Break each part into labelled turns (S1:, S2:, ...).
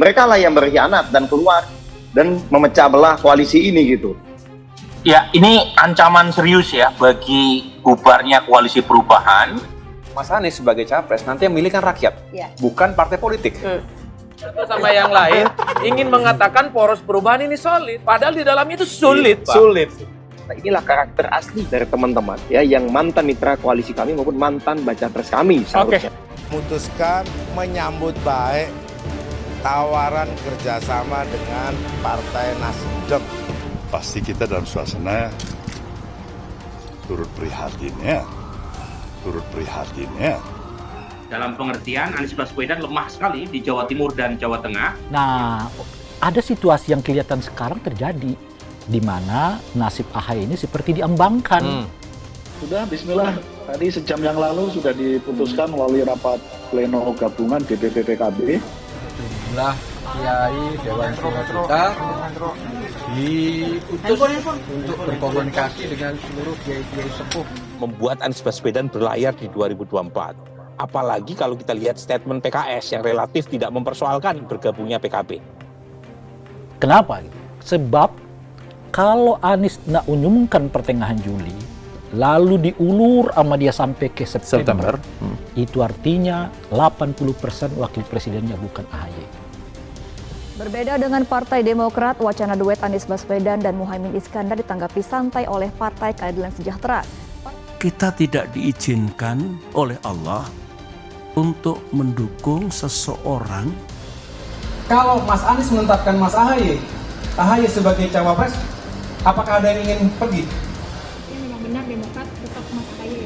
S1: Mereka lah yang berkhianat dan keluar dan memecah belah koalisi ini gitu.
S2: Ya, ini ancaman serius ya bagi bubarnya koalisi perubahan.
S3: Mas Anies sebagai capres nanti yang milih kan rakyat, bukan partai politik.
S4: Satu sama yang lain ingin mengatakan poros perubahan ini solid, padahal di dalamnya itu sulit, Pak.
S3: Sulit.
S1: Nah, inilah karakter asli dari teman-teman ya yang mantan mitra koalisi kami maupun mantan baca pres kami seharusnya.
S5: Memutuskan menyambut baik tawaran kerjasama dengan Partai Nasdem.
S6: Pasti kita dalam suasana turut prihatin ya.
S7: Dalam pengertian Anies Baswedan lemah sekali di Jawa Timur dan Jawa Tengah.
S8: Nah, ada situasi yang kelihatan sekarang terjadi di mana nasib AHY ini seperti diambangkan.
S9: Sudah, bismillah. Tadi sejam yang lalu sudah diputuskan melalui rapat pleno gabungan DPP PKB.
S4: Jumlah kiai Dewan Suro kita diutus untuk berkomunikasi dengan seluruh kiai-kiai sepuh.
S3: Membuat Anies Baswedan berlayar di 2024. Apalagi kalau kita lihat statement PKS yang relatif tidak mempersoalkan bergabungnya PKB.
S8: Kenapa? Sebab kalau Anies nak umumkan pertengahan Juli, lalu diulur sama dia sampai ke September. Itu artinya 80% wakil presidennya bukan AHY.
S10: Berbeda dengan Partai Demokrat, wacana duet Anies Baswedan dan Muhaimin Iskandar ditanggapi santai oleh Partai Keadilan Sejahtera.
S11: Kita tidak diizinkan oleh Allah untuk mendukung seseorang.
S4: Kalau Mas Anies menetapkan Mas AHY sebagai cawapres, apakah ada yang ingin pergi?
S10: Memang benar Demokrat tetap Mas AHY.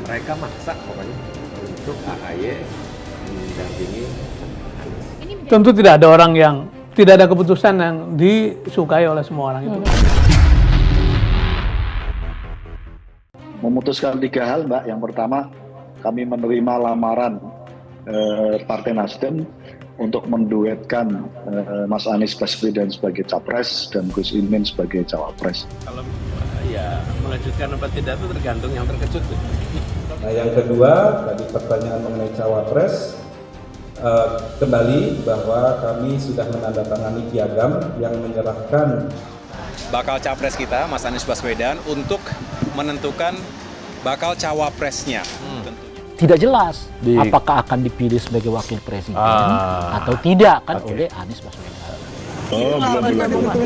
S3: Mereka maksa pokoknya untuk AHY mendampingi.
S12: Tentu tidak ada orang yang, tidak ada keputusan yang disukai oleh semua orang itu.
S9: Memutuskan 3 hal, Mbak. Yang pertama, kami menerima lamaran Partai Nasdem untuk menduetkan Mas Anies Baswedan sebagai capres dan Gus Imin sebagai cawapres.
S4: Kalau ya melanjutkan apa tidak itu tergantung yang terkejut.
S13: Nah, yang kedua, tadi pertanyaan mengenai cawapres, kembali bahwa kami sudah menandatangani piagam yang menyerahkan
S3: Bakal capres kita, Mas Anies Baswedan, untuk menentukan bakal cawapresnya.
S8: Tidak jelas apakah akan dipilih sebagai wakil presiden atau tidak kan oleh Anies Baswedan.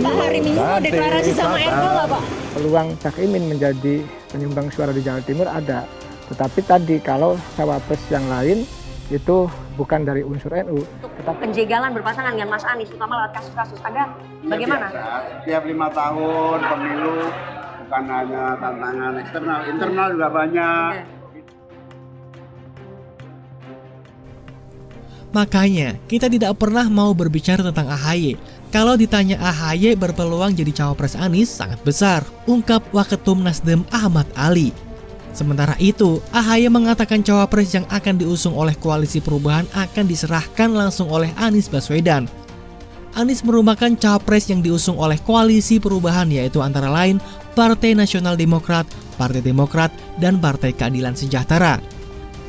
S10: Pak hari Minggu mau deklarasi sama RK nggak Pak?
S12: Peluang Cak Imin menjadi penyumbang suara di Jawa Timur ada. Tetapi tadi kalau cawapres yang lain itu bukan dari unsur NU.
S10: Penjegalan berpasangan dengan Mas Anies, terutama lewat kasus-kasus Anda, bagaimana?
S5: Tiap 5 tahun pemilu bukan hanya tantangan eksternal, internal juga banyak.
S14: Makanya, kita tidak pernah mau berbicara tentang AHY. Kalau ditanya AHY berpeluang jadi cawapres Anies sangat besar, ungkap Waketum Nasdem Ahmad Ali. Sementara itu, AHY mengatakan cawapres yang akan diusung oleh koalisi perubahan akan diserahkan langsung oleh Anies Baswedan. Anies merumahkan cawapres yang diusung oleh koalisi perubahan yaitu antara lain Partai Nasional Demokrat, Partai Demokrat, dan Partai Keadilan Sejahtera.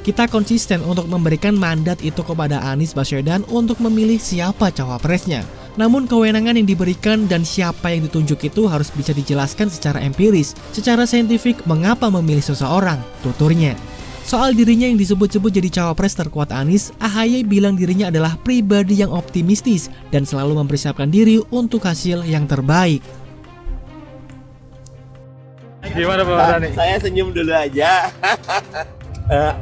S14: Kita konsisten untuk memberikan mandat itu kepada Anies Baswedan untuk memilih siapa cawapresnya. Namun kewenangan yang diberikan dan siapa yang ditunjuk itu harus bisa dijelaskan secara empiris, secara saintifik mengapa memilih seseorang, tuturnya. Soal dirinya yang disebut-sebut jadi cawapres terkuat Anies, AHY bilang dirinya adalah pribadi yang optimistis dan selalu mempersiapkan diri untuk hasil yang terbaik.
S4: Gimana Pak Mardhani?
S15: Saya senyum dulu aja.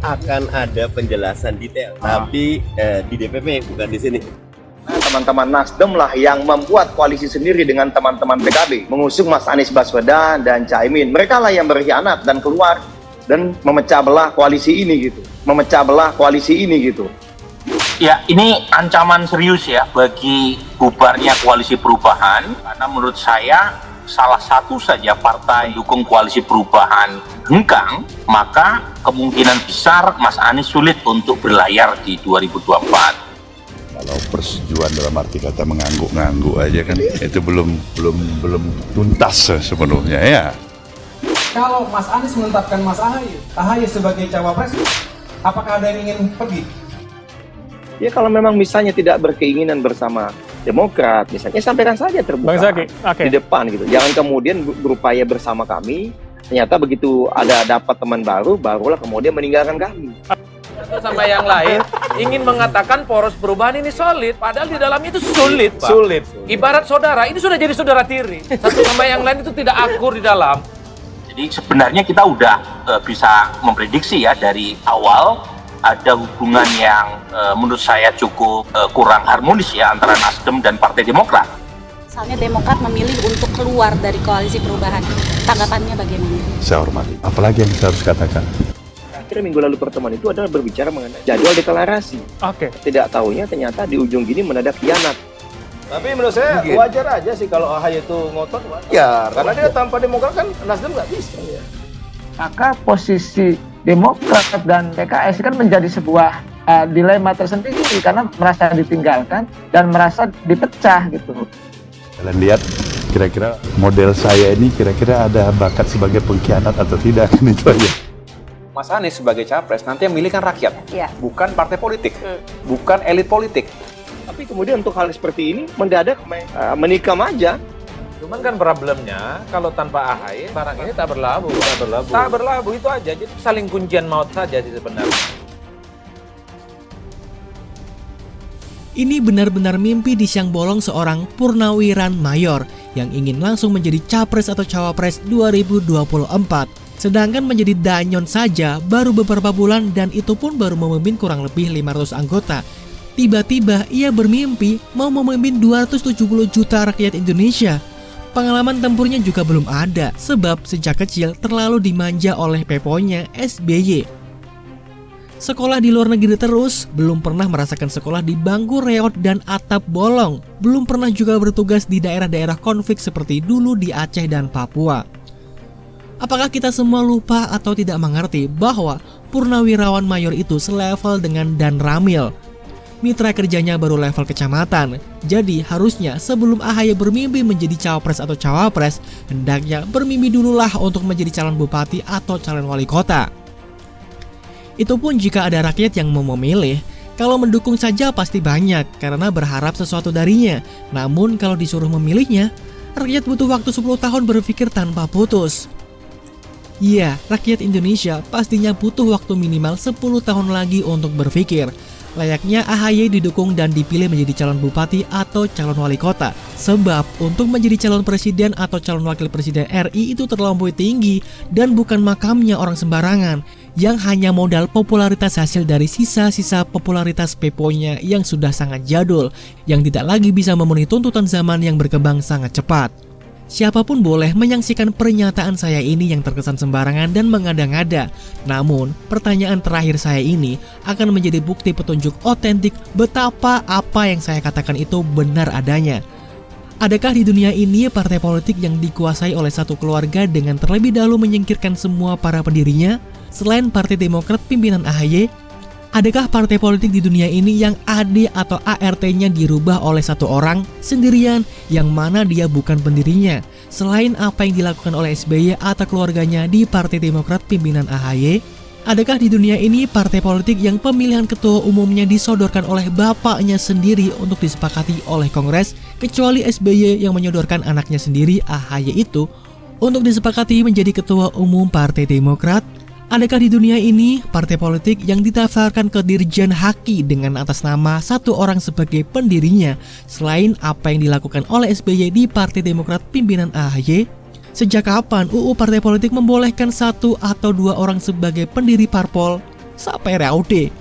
S15: Akan ada penjelasan detail, tapi di DPP bukan di sini.
S1: Teman-teman Nasdem lah yang membuat koalisi sendiri dengan teman-teman PKB mengusung Mas Anies Baswedan dan Caimin. Mereka lah yang berkhianat dan keluar dan memecah belah koalisi ini gitu.
S2: Ya, ini ancaman serius ya bagi bubarnya koalisi perubahan, karena menurut saya salah satu saja partai dukung koalisi perubahan hengkang, maka kemungkinan besar Mas Anies sulit untuk berlayar di 2024.
S6: Kalau persetujuan dalam arti kata mengangguk-ngangguk aja kan itu belum tuntas sepenuhnya ya.
S4: Kalau Mas Anies menetapkan Mas AHY sebagai cawapres, apakah ada yang ingin pergi?
S1: Ya kalau memang misalnya tidak berkeinginan bersama Demokrat, misalnya sampaikan saja terbuka di depan gitu. Jangan kemudian berupaya bersama kami, ternyata begitu ada dapat teman baru, barulah kemudian meninggalkan kami.
S16: Sama yang lain ingin mengatakan poros perubahan ini solid, padahal di dalamnya itu sulit, Pak. Sulit. Ibarat saudara, ini sudah jadi saudara tiri. Satu sama yang lain itu tidak akur di dalam.
S2: Jadi sebenarnya kita udah bisa memprediksi ya dari awal ada hubungan yang menurut saya cukup kurang harmonis ya antara Nasdem dan Partai Demokrat.
S17: Misalnya Demokrat memilih untuk keluar dari koalisi perubahan, tanggapannya bagaimana?
S6: Saya hormati. Apalagi yang saya harus katakan?
S1: Akhirnya minggu lalu pertemuan itu adalah berbicara mengenai jadwal deklarasi. Tidak tahunya ternyata di ujung gini mendadak khianat.
S16: Tapi menurut saya wajar aja sih kalau AHY itu ngotot. Ya, karena dia tanpa Demokrat kan Nasdem nggak bisa. Ya.
S12: Maka posisi Demokrat dan PKS kan menjadi sebuah dilema tersendiri karena merasa ditinggalkan dan merasa dipecah gitu.
S6: Kalian lihat kira-kira model saya ini kira-kira ada bakat sebagai pengkhianat atau tidak, kan itu aja.
S16: Mas Anies sebagai capres nanti yang milih kan rakyat, bukan partai politik, bukan elit politik.
S1: Tapi kemudian untuk hal seperti ini mendadak menikam aja.
S16: Cuman kan problemnya kalau tanpa AHY barang ini tak berlabuh. Tak berlabuh itu aja, jadi saling kuncian maut saja sih sebenarnya.
S14: Ini benar-benar mimpi di siang bolong seorang Purnawiran Mayor yang ingin langsung menjadi capres atau cawapres 2024. Sedangkan menjadi danyon saja baru beberapa bulan dan itu pun baru memimpin kurang lebih 500 anggota. Tiba-tiba ia bermimpi mau memimpin 270 juta rakyat Indonesia. Pengalaman tempurnya juga belum ada sebab sejak kecil terlalu dimanja oleh peponya SBY. Sekolah di luar negeri terus, belum pernah merasakan sekolah di bangku reot dan atap bolong. Belum pernah juga bertugas di daerah-daerah konflik seperti dulu di Aceh dan Papua. Apakah kita semua lupa atau tidak mengerti bahwa Purnawirawan Mayor itu selevel dengan Dan Ramil? Mitra kerjanya baru level kecamatan. Jadi harusnya sebelum AHY bermimpi menjadi cawapres atau cawapres, hendaknya bermimpi dululah untuk menjadi calon bupati atau calon wali kota. Itu pun jika ada rakyat yang mau memilih. Kalau mendukung saja pasti banyak karena berharap sesuatu darinya. Namun kalau disuruh memilihnya, rakyat butuh waktu 10 tahun berpikir tanpa putus. Iya, rakyat Indonesia pastinya butuh waktu minimal 10 tahun lagi untuk berpikir. Layaknya AHY didukung dan dipilih menjadi calon bupati atau calon wali kota. Sebab untuk menjadi calon presiden atau calon wakil presiden RI itu terlampau tinggi dan bukan makamnya orang sembarangan yang hanya modal popularitas hasil dari sisa-sisa popularitas peponya yang sudah sangat jadul, yang tidak lagi bisa memenuhi tuntutan zaman yang berkembang sangat cepat. Siapapun boleh menyaksikan pernyataan saya ini yang terkesan sembarangan dan mengada-ngada. Namun, pertanyaan terakhir saya ini akan menjadi bukti petunjuk otentik betapa apa yang saya katakan itu benar adanya. Adakah di dunia ini partai politik yang dikuasai oleh satu keluarga dengan terlebih dahulu menyingkirkan semua para pendirinya? Selain Partai Demokrat pimpinan AHY, adakah partai politik di dunia ini yang AD atau ART-nya dirubah oleh satu orang sendirian yang mana dia bukan pendirinya? Selain apa yang dilakukan oleh SBY atau keluarganya di Partai Demokrat pimpinan AHY, adakah di dunia ini partai politik yang pemilihan ketua umumnya disodorkan oleh bapaknya sendiri untuk disepakati oleh Kongres, kecuali SBY yang menyodorkan anaknya sendiri AHY itu untuk disepakati menjadi ketua umum Partai Demokrat? Adakah di dunia ini partai politik yang didaftarkan ke Dirjen Haki dengan atas nama satu orang sebagai pendirinya selain apa yang dilakukan oleh SBY di Partai Demokrat pimpinan AHY? Sejak kapan UU Partai Politik membolehkan satu atau dua orang sebagai pendiri parpol? Sampai RAUD.